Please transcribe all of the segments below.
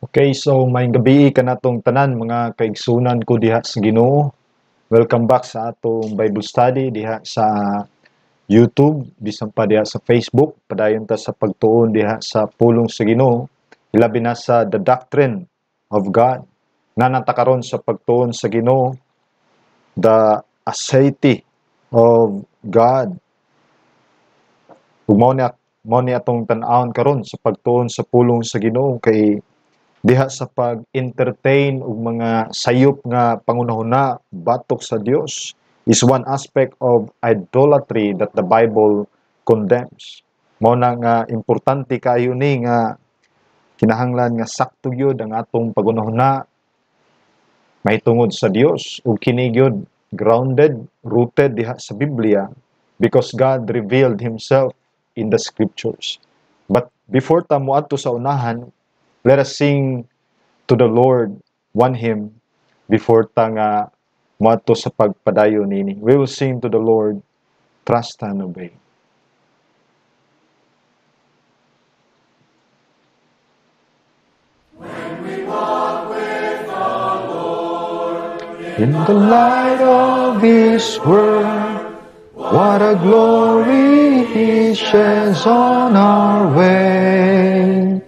Okay, so may gabi kanatong tanan mga kaigsunan ko diha sa Ginoo. Welcome back sa atong Bible study diha sa YouTube, bisan pa diha sa Facebook. Padayon ta sa pagtuon diha sa pulong sa Ginoo, ilabi na sa the doctrine of God. Nanata karon sa pagtuon sa Ginoo, the aseity of God. Ug mao ni atong tan-awon karon sa pagtuon sa pulong sa Ginoo kay diha sa pag-entertain ug mga sayop nga pangunahuna batok sa Dios is one aspect of idolatry that the Bible condemns. Mao na nga importante kayo ni nga kinahanglan nga sakto gyud ang atong pagunahuna mahitungod sa Dios ug kini gyud grounded, rooted diha sa Biblia because God revealed Himself in the Scriptures. But before ta moadto sa unahan, let us sing to the Lord one hymn before ta nga moadto sa pagpadayon nini. We will sing to the Lord, Trust and Obey. When we walk with the Lord In the light of His word, what a glory He sheds on our way.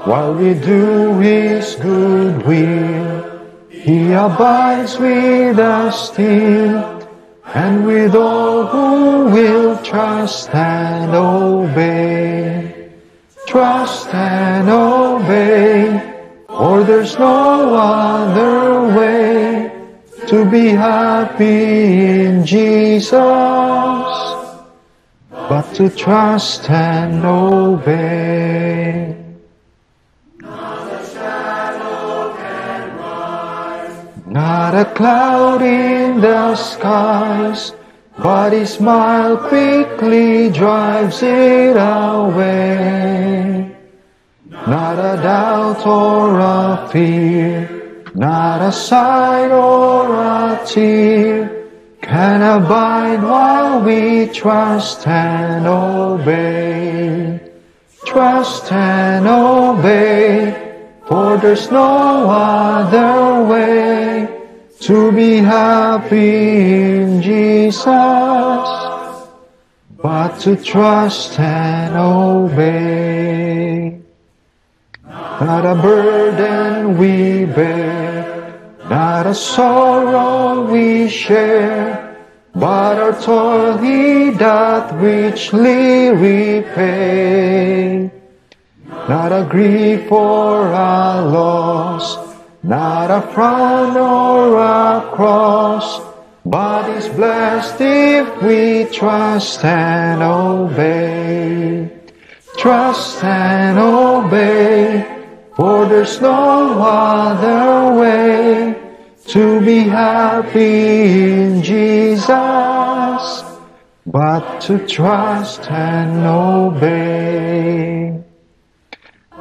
While we do His good will, He abides with us still, and with all who will trust and obey. Trust and obey, for there's no other way to be happy in Jesus, but to trust and obey. Not a cloud in the skies, but His smile quickly drives it away. Not a doubt or a fear, not a sign or a tear can abide while we trust and obey. Trust and obey, for there's no other way to be happy in Jesus, but to trust and obey. Not a burden we bear, not a sorrow we share, but our toil He doth richly repay. Not a grief or a loss, not a frown or a cross, but is blessed if we trust and obey. Trust and obey, for there's no other way to be happy in Jesus, but to trust and obey.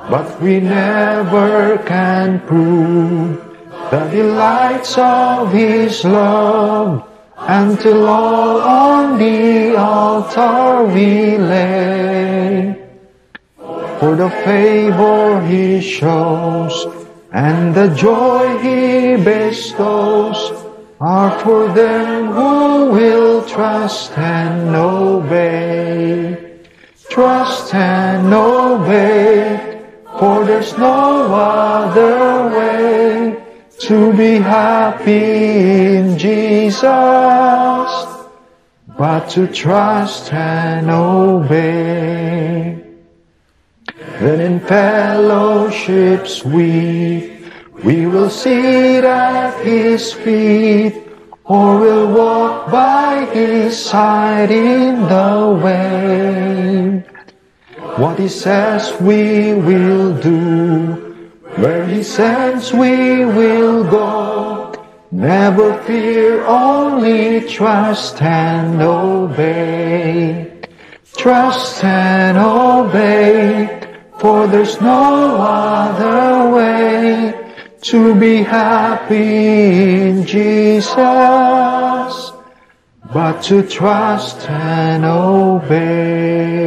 But we never can prove the delights of His love until all on the altar we lay. For the favor He shows and the joy He bestows are for them who will trust and obey. Trust and obey, for there's no other way to be happy in Jesus, but to trust and obey. Then in fellowships we will sit at His feet, or will walk by His side in the way. What He says we will do, where He sends we will go. Never fear, only trust and obey. Trust and obey, for there's no other way to be happy in Jesus, but to trust and obey.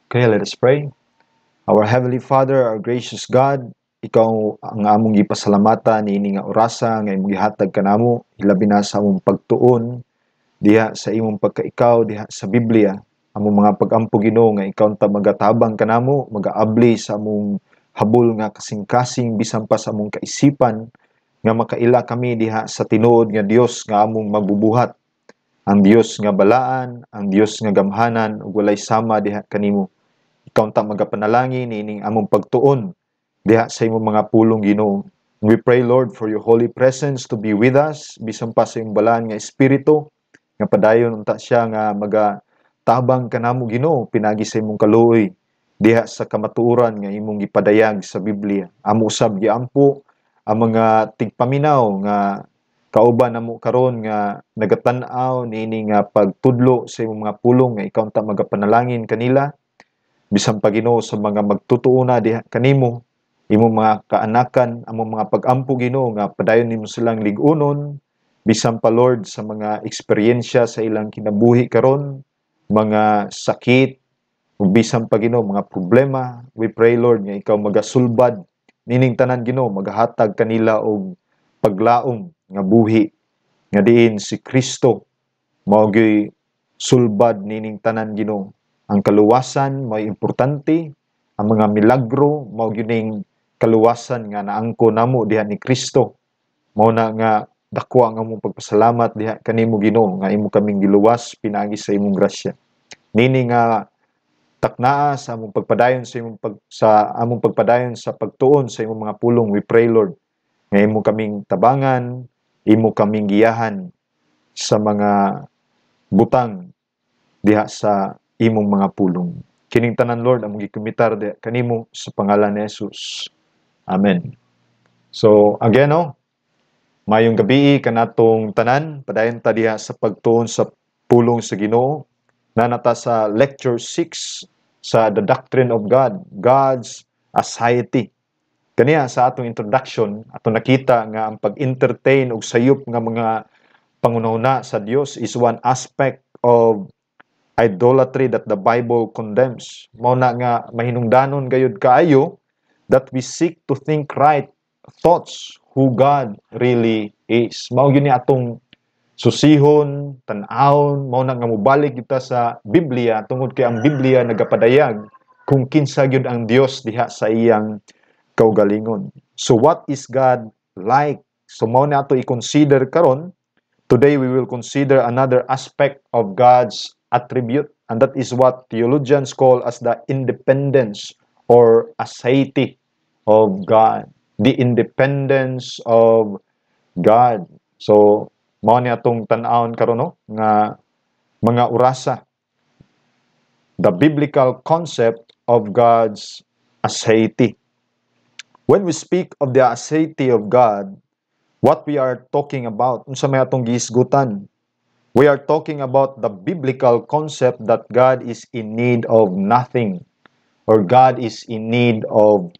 Okay, let us pray. Our Heavenly Father, our gracious God, Ikaw ang among gipasalamatan niini nga orasa nga imong gihatag kanamo, hilabi na sa among pagtuon diha sa imong pagkaikaw diha sa Biblia. Among mga pag-ampo Ginoo nga ikaw ta magatabang kanamo, magaabli sa among habol nga kasing-kasing bisan pa sa among kaisipan nga makaila kami diha sa tinuod nga Dios nga among magbubuhat. Ang Dios nga balaan, ang Dios nga gamhanan ug walay sama diha kanimo. Ikaw ta magapanalangin niining among pagtuon diha sa imong mga pulong Ginoo. We pray, Lord, for your holy presence to be with us bisan pa sa imong balaan nga espiritu nga padayon unta siya nga magatabang kanamo Ginoo pinagi sa imong kaluoy diha sa kamatuoran nga imong gipadayag sa Biblia. Amo usab giampo ang mga tigpaminaw nga kauban namo karon nga nagatan-aw niini nga pagtudlo sa imong mga pulong nga ikaw ta magapanalangin kanila bisan pa Ginoo sa mga magtutuo na diha kanimo imong mga kaanakan among mga pag-ampo Ginoo nga padayon nimo silang lig-unon bisan pa Lord sa mga eksperyensya sa ilang kinabuhi karon, mga sakit ug bisan pa Ginoo mga problema. We pray Lord nga ikaw magasulbad nining tanan Ginoo, magahatag kanila og paglaom nga buhi nga diin si Kristo mao gyud sulbad nining tanan Ginoo. Ang kaluwasan mao importante, ang mga milagro mao gyud ning kaluwasan nga naangko namo diha ni Kristo. Mao na nga dako ang among pagpasalamat diha kanimo Ginoo nga imo kaming giluwas pinaagi sa imong grasya. Nini nga taknaa sa among pagpadayon sa among pagpadayon sa pagtuon sa imong mga pulong. We pray Lord nga imo kaming tabangan, imo kaming giyahan sa mga butang diha sa imong mga pulong. Kining tanan Lord among gikumitar diha kanimo sa pangalan ni Jesus. Amen. So again mayong gabi kanatong tanan, padayon ta diha sa pagtuon sa pulong sa Ginoo. Nanata sa lecture 6 sa The Doctrine of God, God's Aseity. Kaniya sa atong introduction, ato nakita nga ang pag-entertain og sayop nga mga pangunahuna sa Dios is one aspect of idolatry that the Bible condemns. Mao na nga mahinungdanon gayud kaayo that we seek to think right thoughts who God really is. Mao gyud ni atong susihon, tan-awon, mao na nga mobalik kita sa Biblia tungod kay ang Biblia nagapadayag kung kinsa gyud ang Dios diha sa iyang kaugalingon. So what is God like? So mao na ato i-consider karon. Today we will consider another aspect of God's attribute, and that is what theologians call as the independence or aseity of God. The independence of God. So, mao ni atong tan-awon karon nga mga orasa. The biblical concept of God's aseity. When we speak of the aseity of God, what we are talking about, unsa may atong gihisgutan? We are talking about the biblical concept that God is in need of nothing, or God is in need of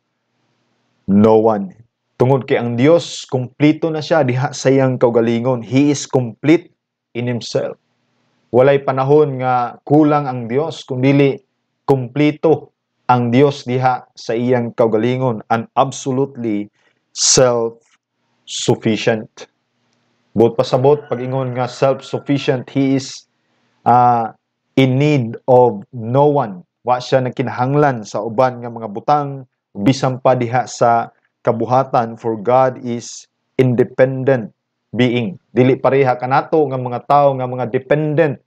no one. Tungod kay ang Dios, kumplito na siya diha sa iyang kaugalingon. He is complete in Himself. Walay panahon nga kulang ang Dios, kundi kumplito ang Dios diha sa iyang kaugalingon and absolutely self-sufficient. Bot pasabot, pag-ingon nga self-sufficient, He is in need of no one. Wa siya nagkinahanglan sa uban nga mga butang, bisan pa diha sa kabuhatan, for God is independent being. Dili pareha kanato nga mga tao nga mga dependent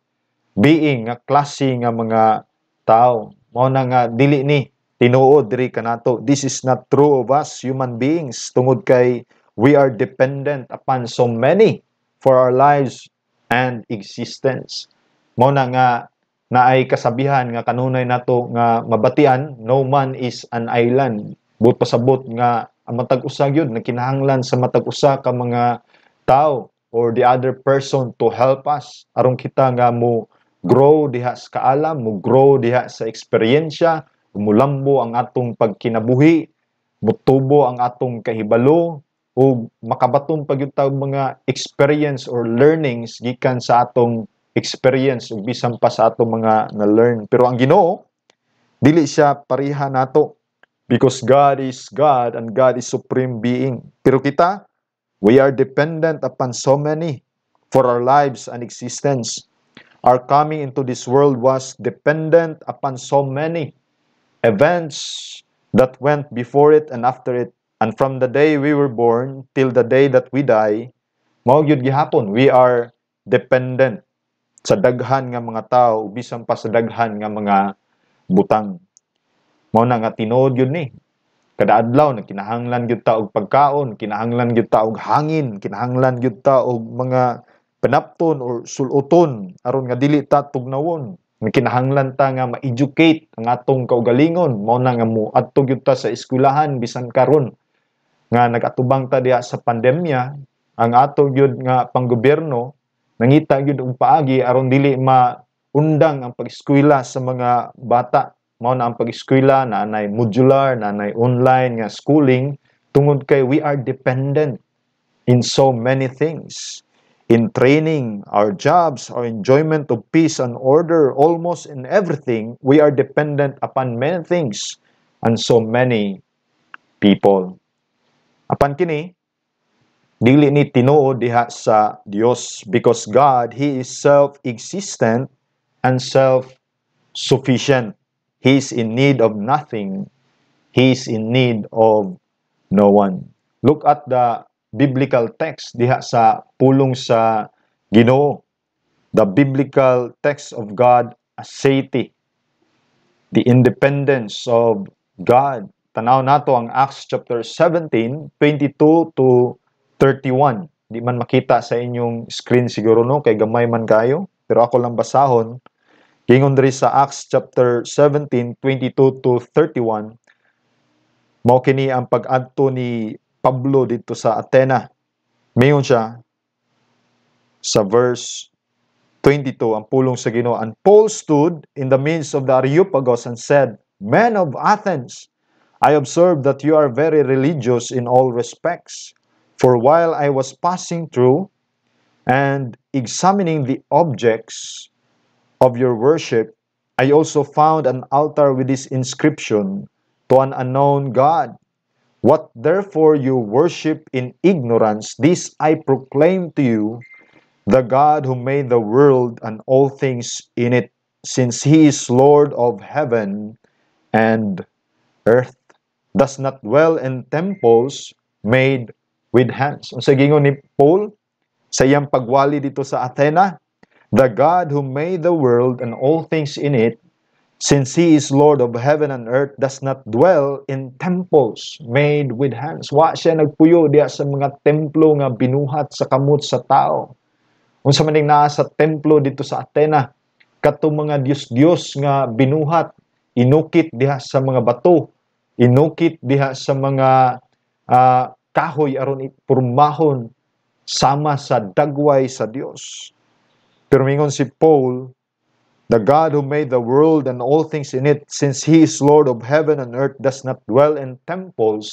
being, nga klase nga mga tao. Mao na nga dili ni tinuod diri kanato. This is not true of us human beings, tungod kay we are dependent upon so many for our lives and existence. Mao na nga naay kasabihan nga kanunay nato nga mabatian, no man is an island. But pasabot nga ang matag usa gyud nakinahanglan sa matag usa ka mga tao or the other person to help us aron kita nga mo grow diha sa kaalam, mo grow diha sa eksperyensya, mulambo ang atong pagkinabuhi, mutubo ang atong kahibalo, o makabaton pa gyud tawag mga experience or learnings gikan sa atong experience ug bisan pa sa atong mga na-learn. Pero ang Ginoo, Dili siya pareha nato because God is God and God is supreme being. Pero kita, we are dependent upon so many for our lives and existence. Our coming into this world was dependent upon so many events that went before it and after it. And from the day we were born till the day that we die, mao gyud gihapon, we are dependent sa daghan nga mga tao, bisan pa sa daghan nga mga butang. Mao na nga tinuod yun ni. Kada adlaw kinahanglan gyud ta og pagkaon, kinahanglan gyud ta og hangin, kinahanglan gyud ta og mga panapton or suluton aron nga dili ta tugnawon. Kinahanglan ta nga ma-educate ang atong kaugalingon, mao na nga mo adto gyud ta sa eskwelahan bisan karon nga nagatubang ta diha sa pandemya, ang ato gyud nga panggobyerno nangita gyud og paagi aron dili maundang ang pag-eskwela sa mga bata. Mao na ang pag-eskwela na nay modular, na nay online nga schooling tungod kay we are dependent in so many things. In training, our jobs, our enjoyment of peace and order, almost in everything, we are dependent upon many things and so many people. Apan kini, dili ni tinuod diha sa Dios because God, He is self-existent and self-sufficient. He is in need of nothing. He is in need of no one. Look at the biblical text diha sa pulong sa Ginoo. The biblical text of God aseity. The independence of God. Tanaw nato ang Acts chapter 17, 22 to 31. Di man makita sa inyong screen siguro no, kay gamay man kayo. Pero ako lang basahon. Gingon diri sa Acts chapter 17, 22 to 31. Mao kini ang pag-adto ni Pablo dito sa Athena. Mayon siya sa verse 22, ang pulong sa Ginoo. And Paul stood in the midst of the Areopagus and said, Men of Athens, I observe that you are very religious in all respects. For while I was passing through and examining the objects of your worship, I also found an altar with this inscription, to an unknown God. What therefore you worship in ignorance, this I proclaim to you, the God who made the world and all things in it, since He is Lord of heaven and earth, does not dwell in temples made with hands. Unsa gingon ni Paul sa iyang pagwali dito sa Athena? The God who made the world and all things in it, since He is Lord of heaven and earth, does not dwell in temples made with hands. Wa siya nagpuyo diya sa mga templo nga binuhat sa kamot sa tao. Unsa man ning naa sa templo dito sa Athena, katong mga Dios nga binuhat, inukit diha sa mga bato, inukit diha sa mga kahoy aron ipurmahon sama sa dagway sa Dios. Pero mingon si Paul, the God who made the world and all things in it, since He is Lord of heaven and earth, does not dwell in temples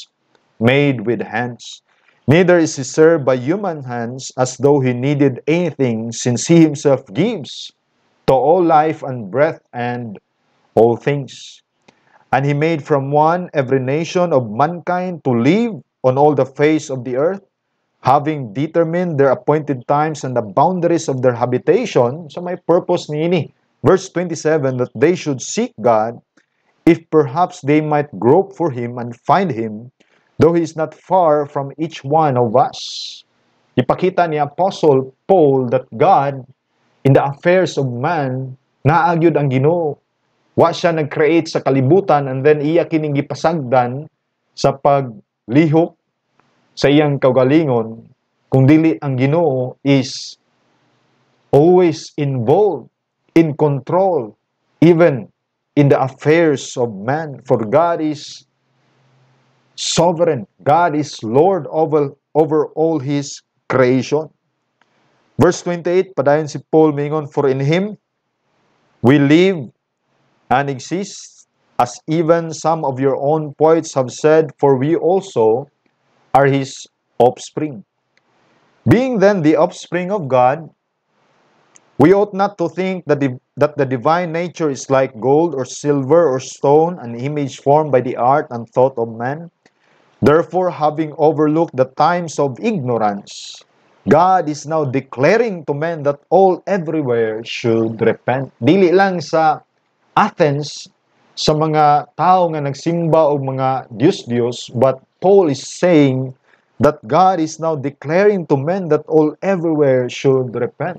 made with hands. Neither is He served by human hands as though He needed anything, since He Himself gives to all life and breath and all things. And He made from one every nation of mankind to live on all the face of the earth, having determined their appointed times and the boundaries of their habitation. So may purpose niini. Verse 27, that they should seek God, if perhaps they might grope for Him and find Him, though He is not far from each one of us. Ipakita ni Apostle Paul that God, in the affairs of man, naagyod ang Ginoo. Wa siya nag-create sa kalibutan and then iya kining gipasagdan sa paglihok sa iyang kaugalingon, kung dili ang Ginoo is always involved, in control, even in the affairs of man. For God is sovereign. God is Lord over all His creation. Verse 28, padayon si Paul mingon, for in Him we live and exist, as even some of your own poets have said, for we also are His offspring. Being then the offspring of God, We ought not to think that the divine nature is like gold or silver or stone, an image formed by the art and thought of man. Therefore, having overlooked the times of ignorance, God is now declaring to men that all everywhere should repent. Dili lang sa Athens, sa mga tao nga nagsimba o mga Diyos-Diyos, but Paul is saying that God is now declaring to men that all everywhere should repent.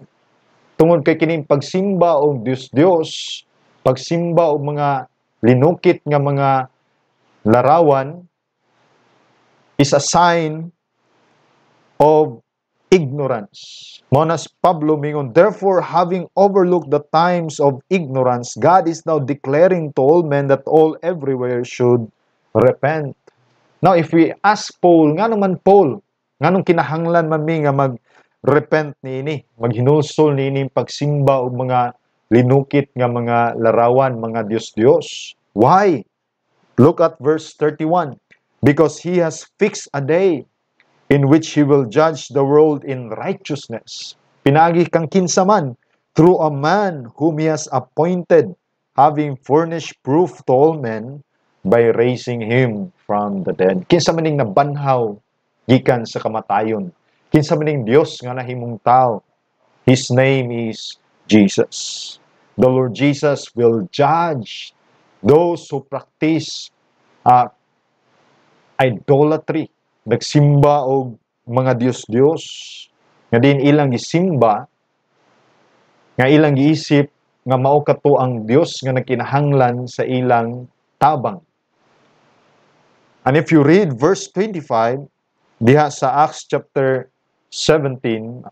Tungod kay kining pagsimba og Diyos-Diyos, pagsimba og mga linukit nga mga larawan is a sign of ignorance. Monas Pablo mingon, therefore having overlooked the times of ignorance, God is now declaring to all men that all everywhere should repent. Now if we ask Paul, nga naman Paul, nganong kinahanglan man mi nga mag-repent niini, maghinulsol niini pagsimba og mga linukit nga mga larawan, mga Diyos-Diyos. Why? Look at verse 31. Because he has fixed a day in which he will judge the world in righteousness. Pinagi kang kinsaman through a man whom he has appointed, having furnished proof to all men by raising him from the dead. Kinsa maning nabanhaw gikan sa kamatayon. Kinsa maning Dios nga nahimong tao. His name is Jesus. The Lord Jesus will judge those who practice idolatry, nagsimba og mga Diyos-Diyos, nga din ilang gisimba, nga ilang giisip, nga mao kato ang Dios nga nagkinahanglan sa ilang tabang. And if you read verse 25, diha sa Acts chapter 17,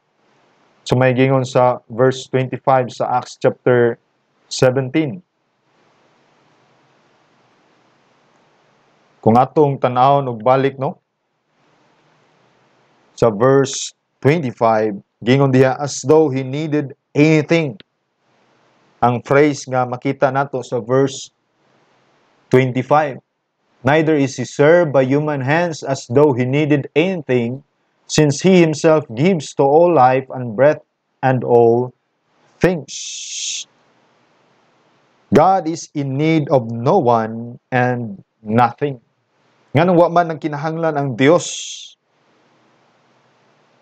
so may gingon sa verse 25 sa Acts chapter 17, kung atong tanawon og balik no sa verse 25, gingon diha as though he needed anything. Ang phrase nga makita nato sa verse 25, neither is he served by human hands as though he needed anything, since he himself gives to all life and breath and all things. God is in need of no one and nothing. Nganong wa man ang kinahanglan ang Dios.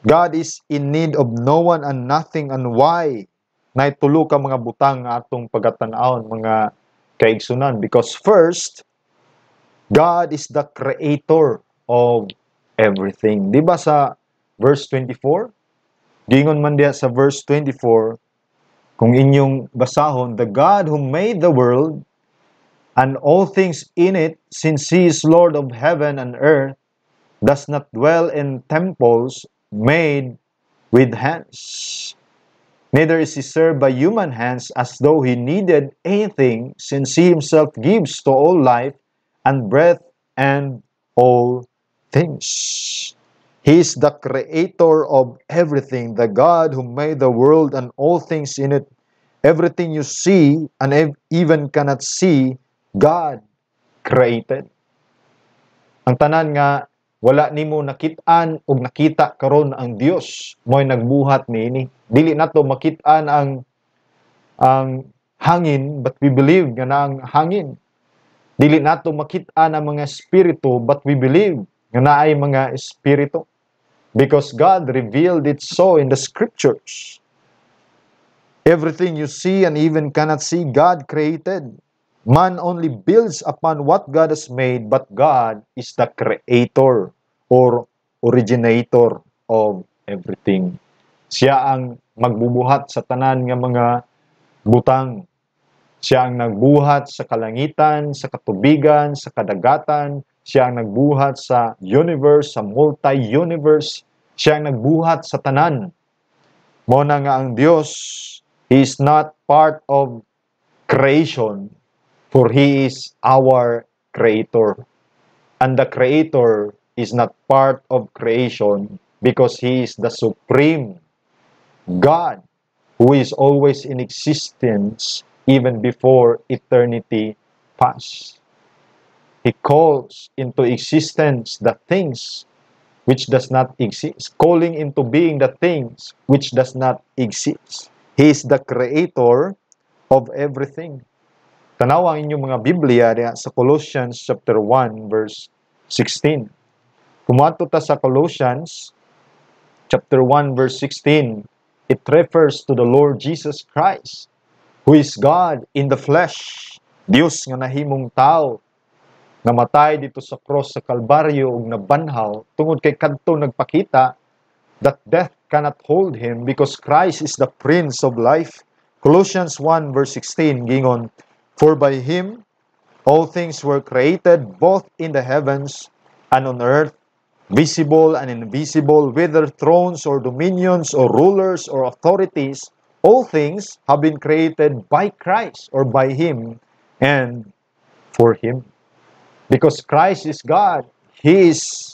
God is in need of no one and nothing. And why? Naitulo ka mga butang nga atong pagatan-aon, mga kaigsunan. Because first, God is the creator of everything. Di ba sa verse 24? Gingon man diya sa verse 24, kung inyong basahon, the God who made the world and all things in it, since he is Lord of heaven and earth, does not dwell in temples made with hands. Neither is he served by human hands as though he needed anything, since he himself gives to all life and breath and all things. He is the creator of everything, the God who made the world and all things in it. Everything you see and even cannot see, God created. Ang tanan nga wala nimo nakit-an ug nakita karon ang Dios mo'y nagbuhat niini. Dili nato makit-an ang hangin, but we believe nga na ang hangin. Dili nato makit-an ang mga espiritu, but we believe nga naay mga espiritu. Because God revealed it so in the scriptures. Everything you see and even cannot see, God created. Man only builds upon what God has made, but God is the creator or originator of everything. Siya ang magbubuhat sa tanan nga mga butang. Siya ang nagbuhat sa kalangitan, sa katubigan, sa kadagatan. Siya ang nagbuhat sa universe, sa multi-universe. Siya ang nagbuhat sa tanan. Muna nga ang Diyos, He is not part of creation, for He is our Creator. And the Creator is not part of creation because He is the supreme God who is always in existence even before eternity past. He calls into existence the things which does not exist, calling into being the things which does not exist. He is the creator of everything. Tanaw ang inyong mga Biblia diha sa Colossians chapter 1 verse 16. Kumato ta sa Colossians chapter 1 verse 16, it refers to the Lord Jesus Christ, who is God in the flesh. Dios nga nahimong tao, namatay dito sa cross sa Kalbaryo ug nabanhaw tungod kay kadto nagpakita that death cannot hold him because Christ is the Prince of life. Colossians 1 verse 16 gingon, for by him all things were created, both in the heavens and on earth, visible and invisible, whether thrones or dominions or rulers or authorities. All things have been created by Christ or by him and for him. Because Christ is God, he is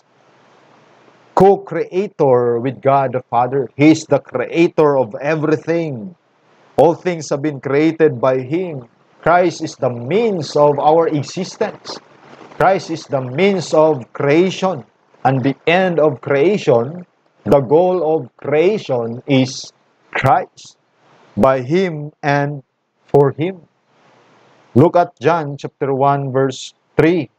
co-creator with God the Father. He is the creator of everything. All things have been created by him. Christ is the means of our existence. Christ is the means of creation. And the end of creation, the goal of creation is Christ. By him and for him. Look at John chapter 1 verse 3.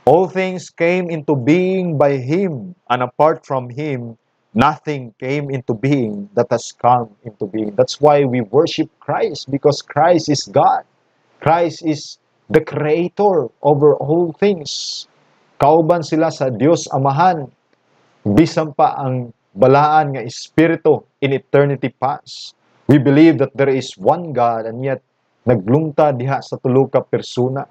All things came into being by him, and apart from him, nothing came into being that has come into being. That's why we worship Christ, because Christ is God. Christ is the creator over all things. Kauban sila sa Dios Amahan, bisan pa ang balaan nga Espiritu in eternity past. We believe that there is one God, and yet naglungtad diha sa tulo ka persona.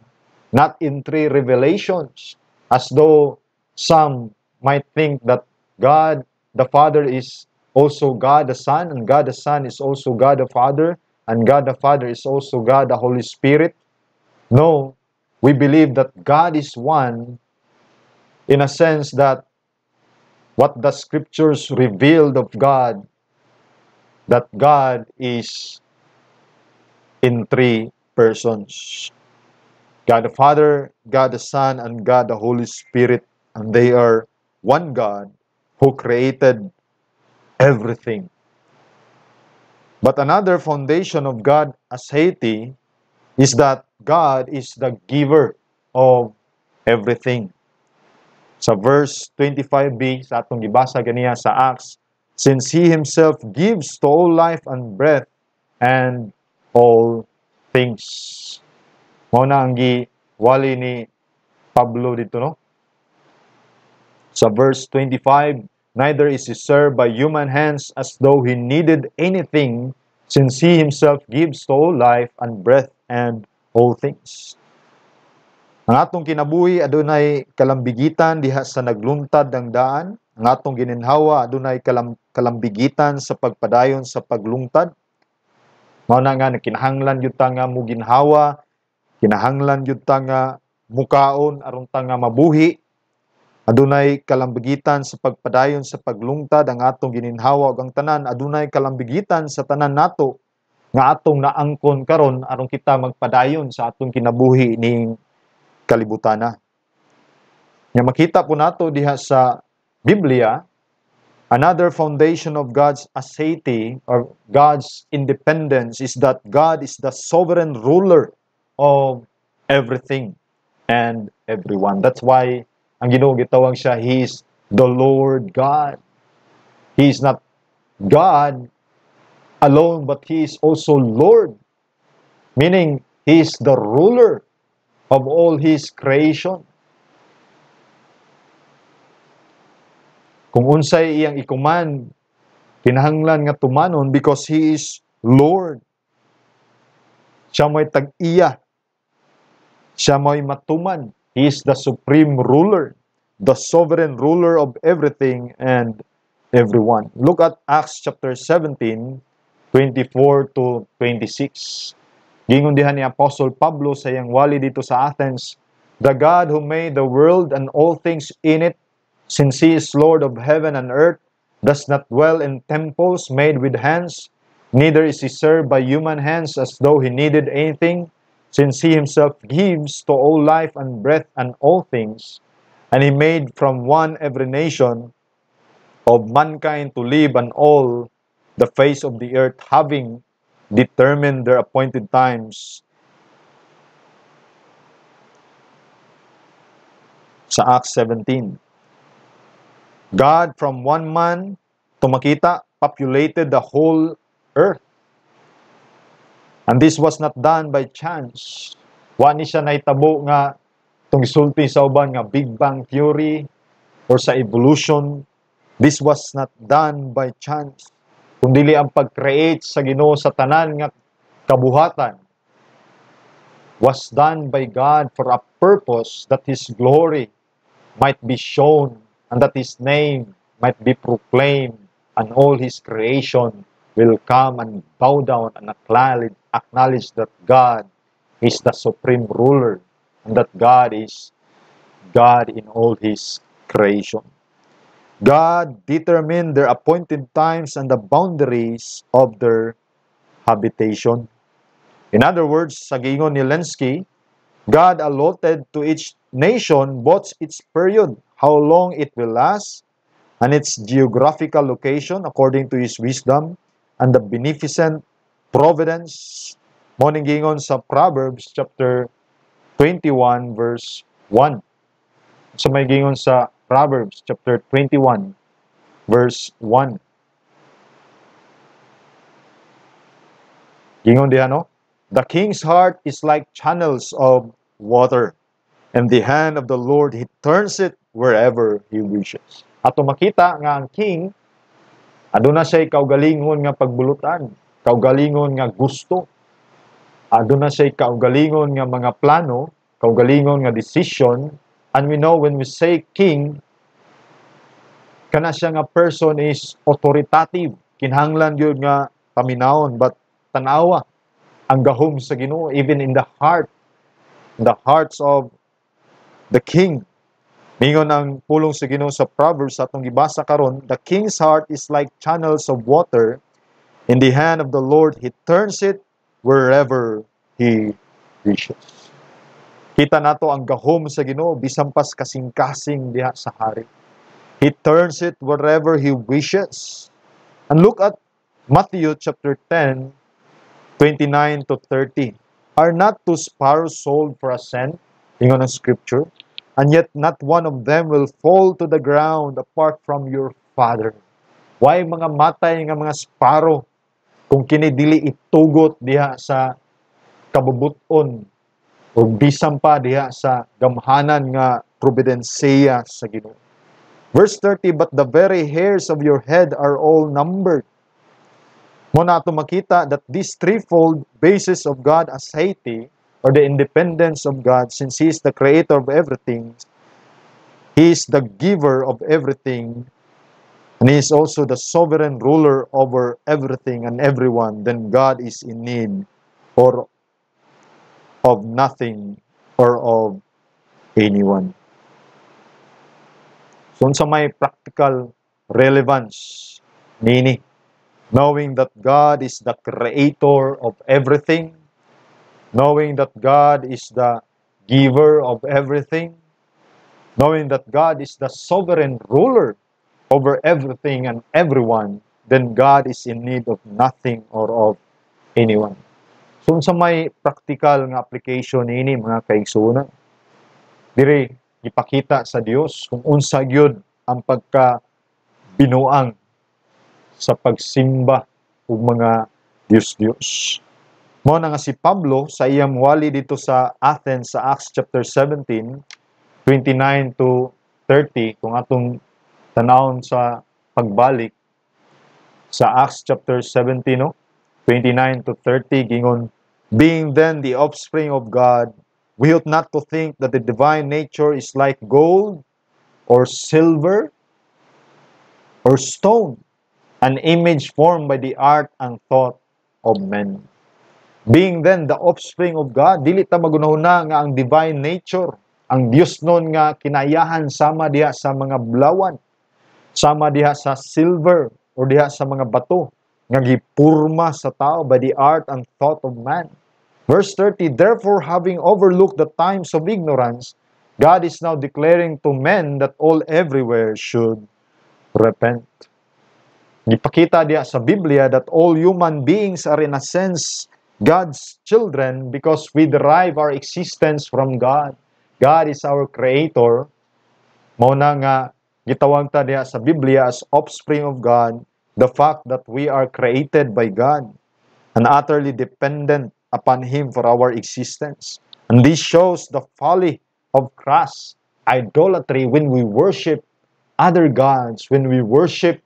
Not in three revelations, as though some might think that God the Father is also God the Son, and God the Son is also God the Father, and God the Father is also God the Holy Spirit. No, we believe that God is one in a sense that what the Scriptures revealed of God, that God is in three persons. God the Father, God the Son, and God the Holy Spirit, and they are one God who created everything. But another foundation of God as deity is that God is the giver of everything. Sa verse 25b, sa atong gibasa ganiya sa Acts, since He Himself gives to all life and breath and all things. Mao na ang giwali ni Pablo dito, no? Sa verse 25, neither is he served by human hands as though he needed anything, since he himself gives to all life and breath and all things. Ang atong kinabuhi adunay kalambigitan diha sa nagluntad ang daan. Ang atong gininhawa adunay kalambigitan sa pagpadayon sa paglungtad. Mao na nga kinahanglan gyud ta nga muginhawa, kinahanglan gyud ta nga mukaon aron ta nga mabuhi. Adunay kalambigitan sa pagpadayon sa paglungtad ang atong gininhawa ug ang tanan adunay kalambigitan sa tanan nato nga atong naangkon karon aron kita magpadayon sa atong kinabuhi ning kalibutana. Nga makita po nato diha sa Biblia, another foundation of God's aseity or God's independence is that God is the sovereign ruler of everything and everyone. That's why ang Ginoo gitawag siya, He is the Lord God. He is not God alone, but He is also Lord. Meaning, He is the ruler of all His creation. Kung unsay iyang ikuman, kinahanglan nga tumanon because He is Lord. Siya may tag-iya. Siya may matuman. He is the supreme ruler, the sovereign ruler of everything and everyone. Look at Acts chapter 17, 24 to 26. Gingon diha ni Apostle Pablo sa iyang wali dito sa Athens, the God who made the world and all things in it, since He is Lord of heaven and earth, does not dwell in temples made with hands, neither is He served by human hands as though He needed anything, since He Himself gives to all life and breath and all things, and He made from one every nation of mankind to live and all the face of the earth, having determined their appointed times. Sa Acts 17. God from one man, tumakita, populated the whole earth. And this was not done by chance. Wa ni siya naitabo nga itong isulti sa uban nga Big Bang Theory or sa evolution. This was not done by chance. Kundili ang pag-create sa Ginoo sa tanan nga kabuhatan was done by God for a purpose that His glory might be shown and that His name might be proclaimed, and all His creation will come and bow down and acknowledge that God is the supreme ruler and that God is God in all His creation. God determined their appointed times and the boundaries of their habitation. In other words, sa giingon ni Lenski, God allotted to each nation both its period, how long it will last, and its geographical location according to His wisdom, and the beneficent providence. Mo ning giingon sa Proverbs chapter 21 verse 1. So may giingon sa Proverbs chapter 21 verse 1. Giingon diha no? The king's heart is like channels of water, and the hand of the Lord, He turns it wherever He wishes. Ato makita nga ang king, aduna siya kaugalingon nga pagbulutan, kaugalingon nga gusto, aduna siya kaugalingon nga mga plano, kaugalingon nga decision, and we know when we say king, kana siya nga person is authoritative, kinahanglan yun nga paminawon, but tanawa, ang gahom sa Ginoo, even in the hearts of the king. Mingon ang pulong sa Ginoo sa Proverbs atong gibasa karon, the king's heart is like channels of water in the hand of the Lord. He turns it wherever He wishes. Kita nato ang gahom sa Ginoo bisan pas kasing-kasing diha sa hari. He turns it wherever He wishes. And look at Matthew chapter 10, 29 to 30. Are not two sparrows sold for a cent? Ingon ang scripture. And yet not one of them will fall to the ground apart from your Father. Why mga matay nga mga sparrow kung kini dili itugot diha sa kabubuton o bisan pa diha sa gamhanan nga providensiya sa Ginoo. Verse 30, but the very hairs of your head are all numbered. Mo na ito makita that this threefold basis of God as deity, or the independence of God, since He is the creator of everything, He is the giver of everything, and He is also the sovereign ruler over everything and everyone, then God is in need or of nothing or of anyone. So sa may practical relevance nini, knowing that God is the creator of everything, knowing that God is the giver of everything, knowing that God is the sovereign ruler over everything and everyone, then God is in need of nothing or of anyone. So sa may practical nga application ini mga kaigsunan, diri ipakita sa Dios kung unsa gyud ang pagka binuang sa pagsimba ug mga Dios-Dios. Mao na nga si Pablo sa iyang wali dito sa Athens sa Acts chapter 17, 29 to 30, kung atong tanawon sa pagbalik sa Acts chapter 17, no? 29 to 30, gingon, being then the offspring of God, we ought not to think that the divine nature is like gold or silver or stone, an image formed by the art and thought of men. Being then the offspring of God, dili ta magunahuna nga ang divine nature, ang Dios nun nga kinayahan sama diha sa mga bulawan, sama diha sa silver o diha sa mga bato, nga gipurma sa tao by the art and thought of man. Verse 30, therefore having overlooked the times of ignorance, God is now declaring to men that all everywhere should repent. Gipakita diya sa Biblia that all human beings are in a sense God's children because we derive our existence from God. God is our creator. Mao na nga gitawag ta diya sa Biblia as offspring of God, the fact that we are created by God and utterly dependent upon Him for our existence. And this shows the folly of crass idolatry when we worship other gods, when we worship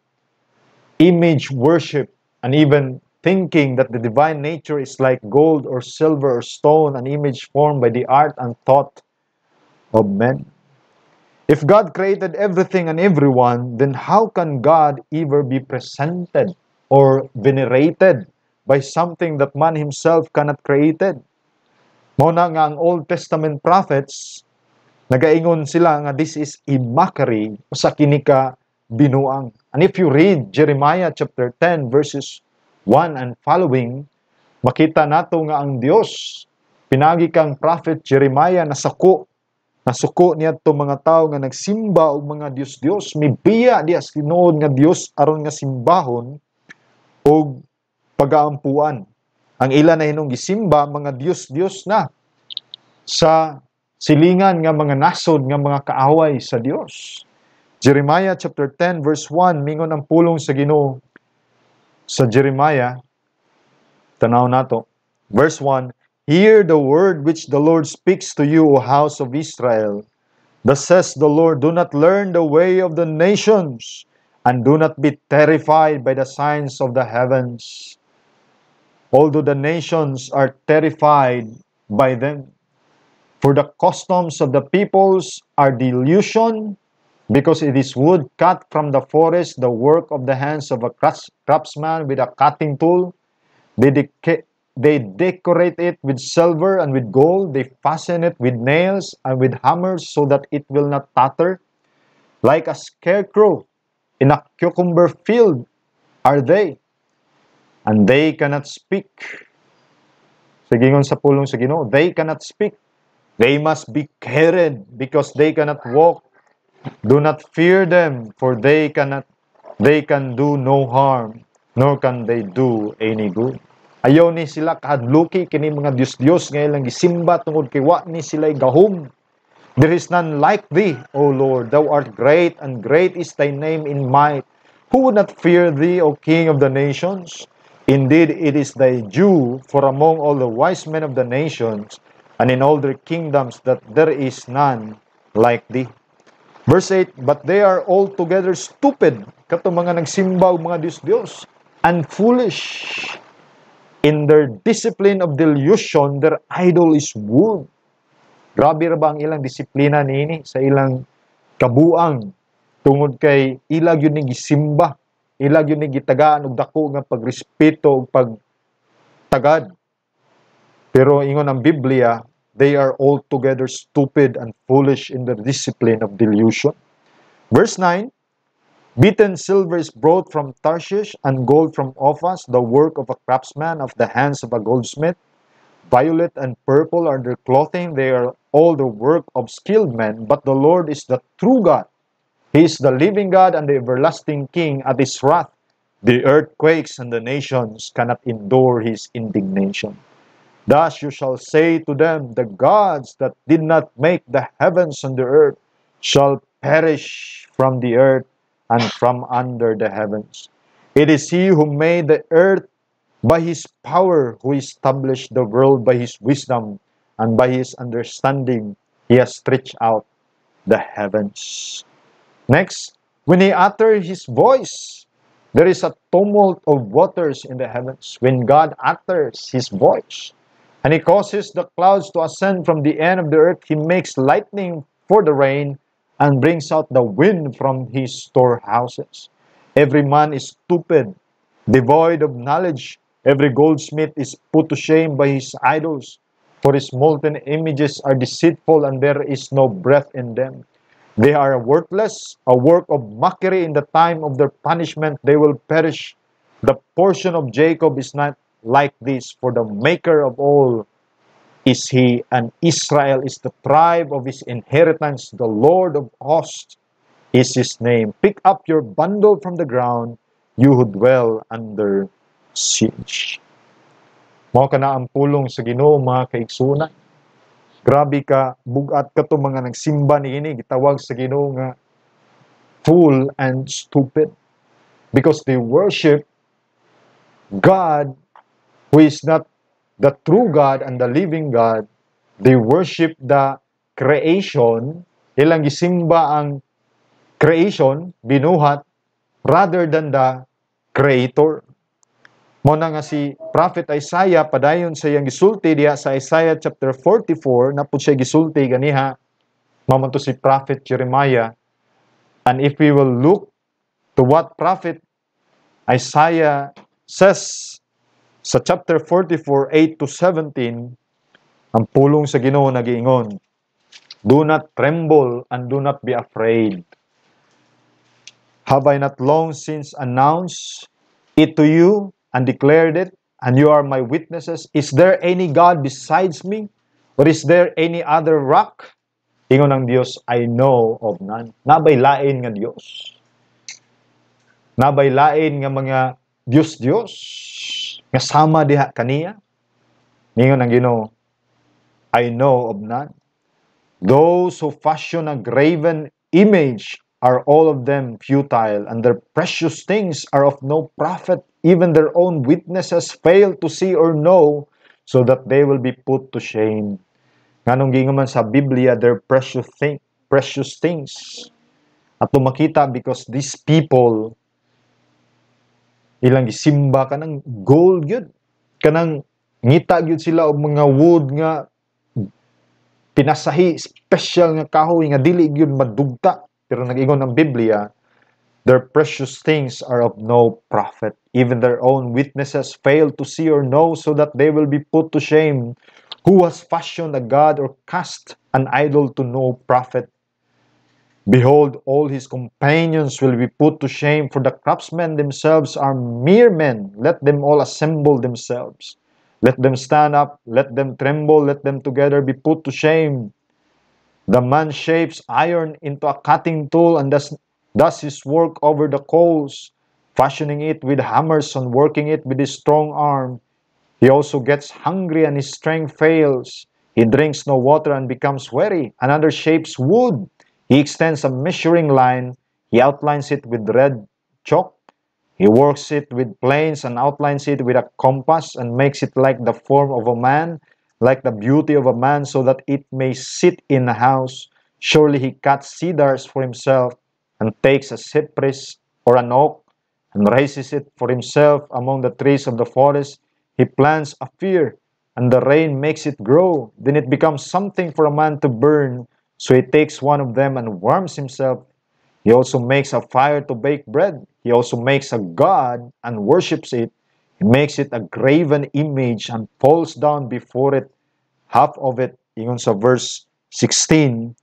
image worship, and even thinking that the divine nature is like gold or silver or stone, an image formed by the art and thought of men. If God created everything and everyone, then how can God ever be presented or venerated by something that man himself cannot created? Mao na nga ang Old Testament prophets, nagaingon sila nga this is a mockery sa kini ka binuang. And if you read Jeremiah chapter 10 verses 1 and following, makita nato nga ang Dios pinagi kang prophet Jeremiah nasuko niya to mga tao nga nagsimba og mga Dios mibiya diya sa tinuod nga Dios aron nga simbahon og pagaampuan. Ang ila na hinong gisimba mga Dios na sa silingan nga mga nasod nga mga kaaway sa Dios. Jeremiah chapter 10 verse 1, mingon ang pulong sa Ginoo sa Jeremiah. Tanaw nato. Verse 1, hear the word which the Lord speaks to you, O house of Israel. Thus says the Lord, do not learn the way of the nations, and do not be terrified by the signs of the heavens. Although the nations are terrified by them. For the customs of the peoples are delusion, because it is wood cut from the forest, the work of the hands of a craftsman with a cutting tool. They decorate it with silver and with gold. They fasten it with nails and with hammers so that it will not totter. Like a scarecrow in a cucumber field are they, and they cannot speak. Sigingon sa pulong sa Ginoo, they cannot speak. They must be carried because they cannot walk. Do not fear them, for they can do no harm, nor can they do any good. Ayaw ni sila kahadluki kini mga Dios nga ilang gisimba tungod kay wa ni sila gahom. There is none like thee, O Lord. Thou art great, and great is thy name in might. Who would not fear thee, O King of the nations? Indeed, it is thy due, for among all the wise men of the nations, and in all their kingdoms, that there is none like thee. Verse 8, but they are altogether stupid, kato mga nagsimba og mga Dios, and foolish. In their discipline of delusion, their idol is wood. Grabe ra ba ang ilang disiplina niini sa ilang kabuang tungod kay ilag yun ni gisimba, ilag yun ni gitagaan og dako nga pagrespeto og pagtagad. Pero ingon ang Biblia, they are altogether stupid and foolish in their discipline of delusion. Verse 9, beaten silver is brought from Tarshish, and gold from Ophir, the work of a craftsman, of the hands of a goldsmith. Violet and purple are their clothing, they are all the work of skilled men, but the Lord is the true God. He is the living God and the everlasting King. At his wrath, the earth quakes, and the nations cannot endure his indignation. Thus you shall say to them, the gods that did not make the heavens and the earth shall perish from the earth and from under the heavens. It is he who made the earth by his power, who established the world by his wisdom, and by his understanding he has stretched out the heavens. Next, when he uttered his voice, there is a tumult of waters in the heavens. When God utters his voice, and he causes the clouds to ascend from the end of the earth, he makes lightning for the rain, and brings out the wind from his storehouses. Every man is stupid, devoid of knowledge. Every goldsmith is put to shame by his idols. For his molten images are deceitful, and there is no breath in them. They are worthless, a work of mockery. In the time of their punishment they will perish. The portion of Jacob is not like this, for the maker of all is he, and Israel is the tribe of his inheritance. The Lord of hosts is his name. Pick up your bundle from the ground, you who dwell under siege. Mao kana ang pulong sa Ginoo, mga kaigsunan. Grabe ka, bugat ka to mga nagsimba niini, gitawag sa Ginoo nga fool and stupid, because they worship God who is not the true God and the living God. They worship the creation, ilang gisimba ang creation, binuhat, rather than the Creator. Mo na nga si Prophet Isaiah, padayon sa iyang gisulti diha sa Isaiah chapter 44, na po siya gisulti ganiha, mamanto si Prophet Jeremiah. And if we will look to what Prophet Isaiah says sa chapter 44, 8 to 17, ang pulong sa Ginoo nagiingon, do not tremble and do not be afraid. Have I not long since announced it to you and declared it, and you are my witnesses? Is there any God besides me? Or is there any other rock? Ingon ng Dios, I know of none. Nabay lain nga Dios. Nabay lain nga mga Dios-Dios nga sama diha kaniya. Ingon ng Ginoo, I know of none. Those who fashion a graven image are all of them futile, and their precious things are of no profit. Even their own witnesses fail to see or know, so that they will be put to shame. Nganong gingaman sa Biblia, their precious things. At makita, because these people, ilang gisimba kanang gold yun. Kanang ngita yun sila o mga wood nga pinasahi, special nga kahoy nga dili yun madugta. Pero nag-ingon ng Biblia, their precious things are of no profit. Even their own witnesses fail to see or know, so that they will be put to shame. Who has fashioned a god or cast an idol to no profit? Behold, all his companions will be put to shame, for the craftsmen themselves are mere men. Let them all assemble themselves. Let them stand up, let them tremble, let them together be put to shame. The man shapes iron into a cutting tool and does his work over the coals, fashioning it with hammers and working it with his strong arm. He also gets hungry and his strength fails. He drinks no water and becomes weary. Another shapes wood. He extends a measuring line. He outlines it with red chalk. He works it with planes and outlines it with a compass and makes it like the form of a man, like the beauty of a man, so that it may sit in a house. Surely he cuts cedars for himself and takes a cypress or an oak and raises it for himself among the trees of the forest. He plants a fir, and the rain makes it grow. Then it becomes something for a man to burn. So he takes one of them and warms himself. He also makes a fire to bake bread. He also makes a god and worships it. He makes it a graven image and falls down before it. Half of it, ingon sa verse 16,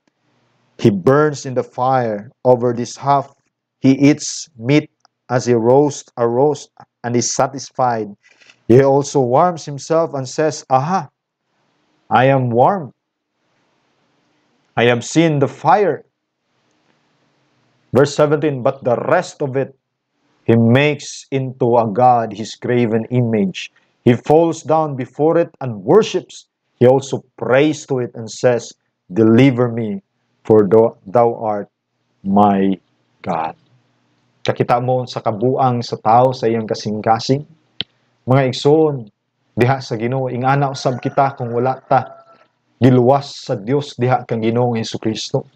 he burns in the fire. Over this half, he eats meat as he roasts a roast and is satisfied. He also warms himself and says, Aha, I am warm. I have seen the fire. Verse 17, but the rest of it, he makes into a god his graven image. He falls down before it and worships. He also prays to it and says, Deliver me, for thou art my God. Kakita mo sa kabuang sa tao sa iyang kasing-kasing. Mga igsoon, diha sa Ginoo, ingana usab kita kung wala ta giluwas sa Dios diha kang Ginoong Hesukristo.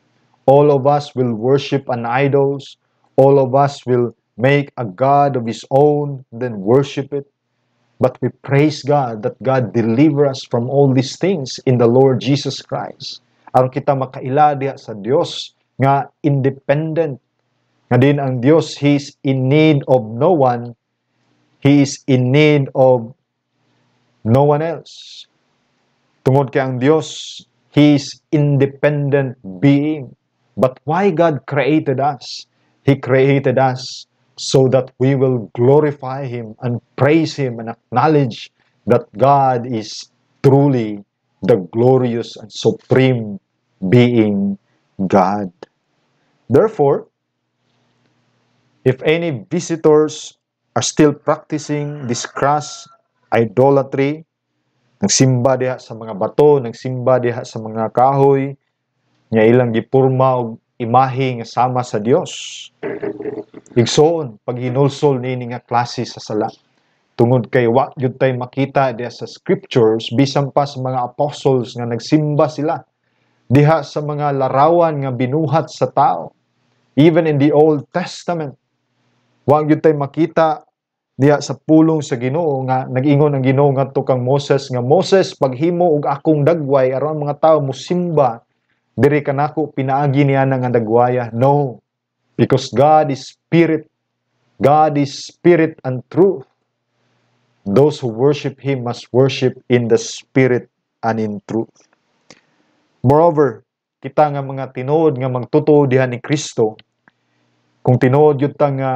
All of us will worship an idols. All of us will make a God of his own, then worship it. But we praise God that God deliver us from all these things in the Lord Jesus Christ. Aron kita makaila diha sa Dios nga independent. Nga din ang Dios, He is in need of no one. He is in need of no one else. Tungod kay ang Dios, He is independent being. But why God created us? He created us so that we will glorify Him and praise Him and acknowledge that God is truly the glorious and supreme being God. Therefore, if any visitors are still practicing this crass idolatry. Nagsimba diha sa mga bato, nagsimba diha sa mga kahoy, nga ilang gipurma og imahe nga sama sa Dios. Igsoon, pag hinulsol nini nga klase sa sala. Tungod kay wa gyud tay makita diha sa scriptures, bisan pa sa mga apostles nga nagsimba sila diha sa mga larawan nga binuhat sa tao. Even in the Old Testament, wa gyud tay makita diha sa pulong sa Ginoo nga nag-ingon ang Ginoo ngadto kang Moses nga, Moses, paghimo og akong dagway aron mga tawo mosimba diri kanako, pinaagi niya nga dagwaya. No, because God is spirit. God is spirit and truth. Those who worship Him must worship in the spirit and in truth. Moreover, kita nga mga tinuod nga magtutuo diha ni Kristo, kung tinuod yun ta nga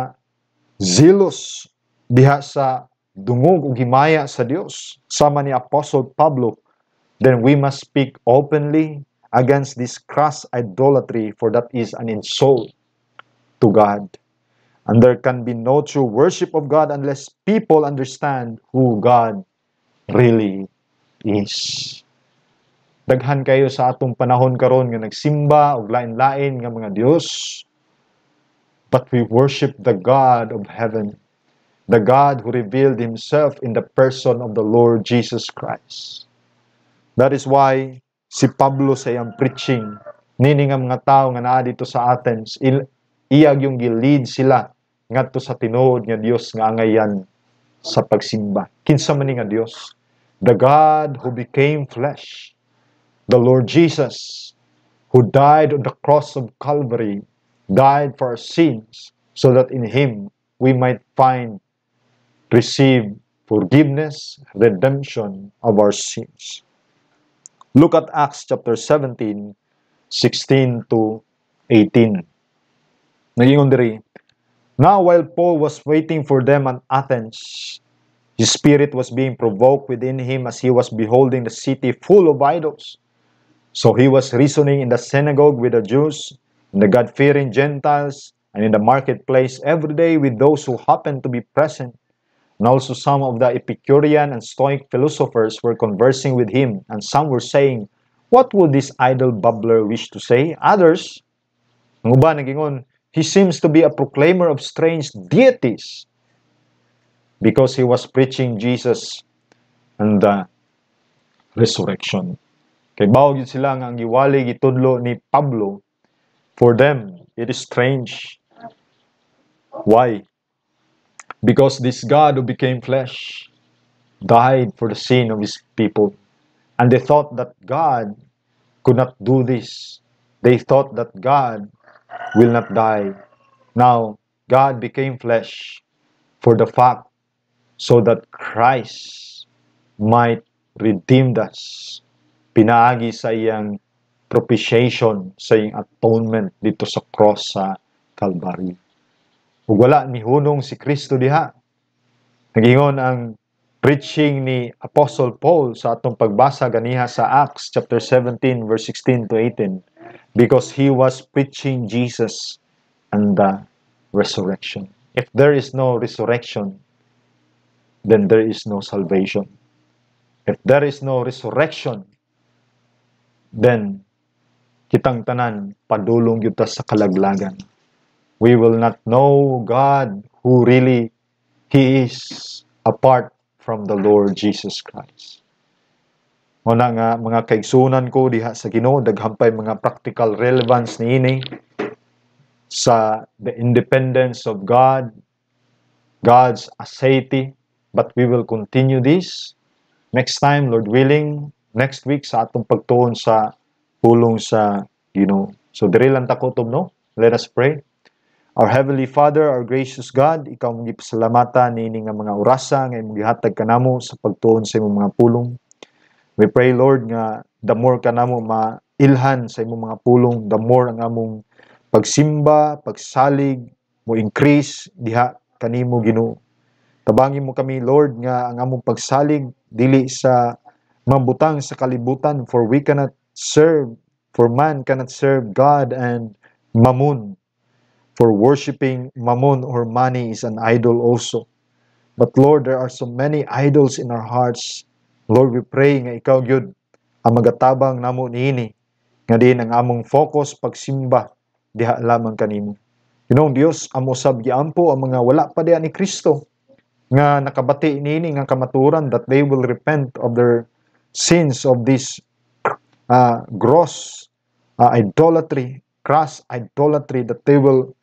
zealous diha sa dungog ug himaya sa Dios, sama ni Apostle Pablo, then we must speak openly against this crass idolatry, for that is an insult to God. And there can be no true worship of God unless people understand who God really is. Daghan kayo sa atong panahon karon nga nagsimba og lain-lain nga mga Dios, but we worship the God of heaven, the God who revealed Himself in the person of the Lord Jesus Christ. That is why si Pablo sa iyang preaching, nini nga mga tao nga naa dito sa Athens, iyag yung gilid sila ngadto sa tinuod nga Dios nga angayan sa pagsimba. Kinsa man ni nga Dios? The God who became flesh, the Lord Jesus, who died on the cross of Calvary, died for our sins, so that in Him we might receive forgiveness, redemption of our sins. Look at Acts chapter 17, 16 to 18. Nagingon diri, now while Paul was waiting for them at Athens, his spirit was being provoked within him as he was beholding the city full of idols. So he was reasoning in the synagogue with the Jews, and the God-fearing Gentiles, and in the marketplace every day with those who happened to be present. And also some of the Epicurean and Stoic philosophers were conversing with him, and some were saying, what would this idle babbler wish to say? Others, ang uban nagingon, he seems to be a proclaimer of strange deities, because he was preaching Jesus and the resurrection. Kay bawag yun sila nga ang giwali gitudlo ni Pablo, for them it is strange. Why? Because this God who became flesh died for the sin of His people. And they thought that God could not do this. They thought that God will not die. Now, God became flesh for the fact so that Christ might redeem us. Pinaagi sa iyang propitiation, sa iyang atonement dito sa cross sa Calvary. Ug wala ni hunong si Kristo diha. Nagingon ang preaching ni Apostle Paul sa atong pagbasa ganiha sa Acts chapter 17 verse 16 to 18, because he was preaching Jesus and the resurrection. If there is no resurrection, then there is no salvation. If there is no resurrection, then kitang tanan padulong yuta sa kalaglagan. We will not know God who really He is apart from the Lord Jesus Christ. Muna nga mga kaigsunan ko diha sa Ginoo, daghampay mga practical relevance niini sa the independence of God, God's aseity, but we will continue this next time, Lord willing, next week sa atong pagtuon sa pulong sa Ginoo. So diri lang ta kutob, no? Let us pray. Our Heavenly Father, our gracious God, ikaw mong gipasalamatan niini nga mga orasa nga imong gihatag kanamo sa pagtuon sa imong mga pulong. We pray, Lord, nga the more kanamo mailhan sa imong mga pulong, the more ang among pagsimba, pagsalig, mo increase diha kanimo Ginoo. Tabangin mo kami, Lord, nga ang among pagsalig dili sa mabutang sa kalibutan, for we cannot serve, for man cannot serve God and mammon. For worshiping mammon or money is an idol also. But Lord, there are so many idols in our hearts. Lord, we pray nga ikaw gyud ang magatabang namo niini nga din ang among focus pagsimba diha lamang kanimo. Ginoong Dios, amo sab giampo ang mga wala pa diha ni Kristo nga nakabati niini nga kamaturan that they will repent of their sins of this gross idolatry, crass idolatry, that they will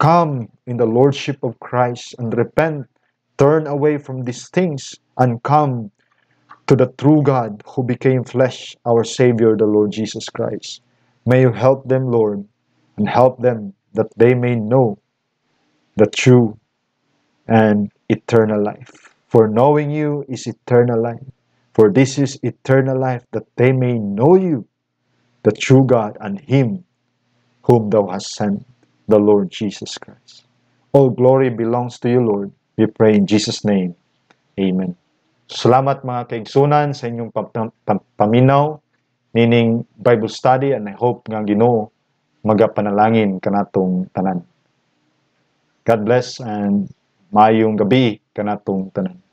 come in the Lordship of Christ and repent, turn away from these things, and come to the true God who became flesh, our Savior, the Lord Jesus Christ. May you help them, Lord, and help them that they may know the true and eternal life. For knowing you is eternal life. For this is eternal life, that they may know you, the true God, and Him whom thou hast sent, the Lord Jesus Christ. All glory belongs to you, Lord. We pray in Jesus' name. Amen. Salamat mga kaigsunan sa inyong paminaw nining Bible study, and I hope nga Ginoo magapanalangin kanatong tanan. God bless and maayong gabi kanatong tanan.